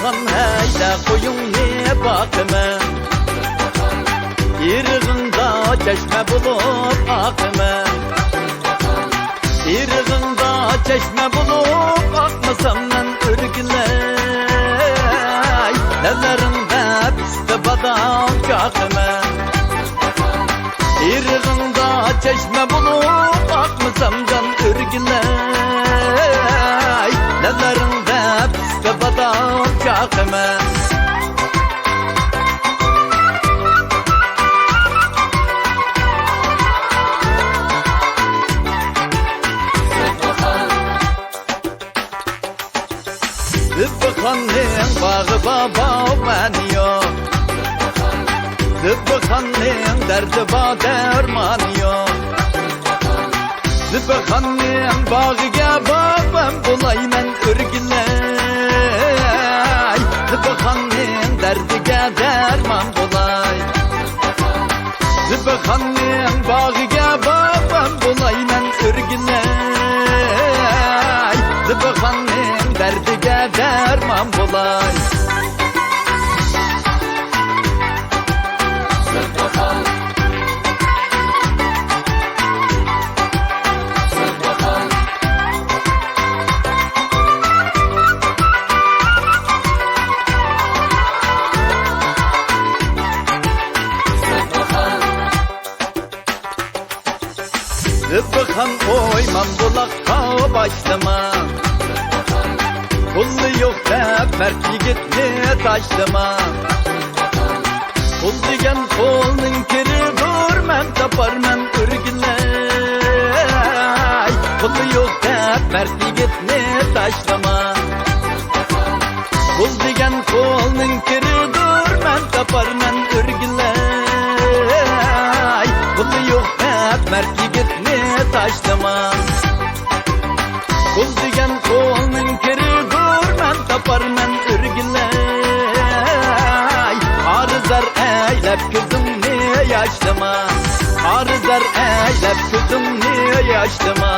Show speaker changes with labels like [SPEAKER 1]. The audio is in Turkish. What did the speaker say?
[SPEAKER 1] Zıbıkan heyle koyun ne bakıma, İrğında çeşme bulup akıma, İrğında çeşme bulup akmasam ben ürgüley, Nellerinde piste badam çakıma, İrğında çeşme bulup akmasam can ürgüley, Nellerinde piste badam çakıma. Zıbıkanın bağı baba ben yok, Zıbıkanın derdi ba derman yok, Zıbıkanın bağı gaba ben bulay men ürgüley, Zıbıkanın derdi ge derman bulay, Zıbıkanın bağı gaba ben bulay men ürgüley, Zıbıkanın derdi ge derman bulay. Zıbıkan oymam bulakta başlama, Pullu yok da mert yigitli taşlama, Pul digen pulun kiri vur men tapar men ürgüley, Pullu yok da mert yigitli taşlama, Pul digen pulun kiri dur men tapar men ürgüley, Pullu yok da mert yigitli taşlama, Pul digen pulun kiri dur men tapar men ürgüley, Arzar eylep kızım niye yaşlıma, Arzar eylep kızım niye yaşlıma.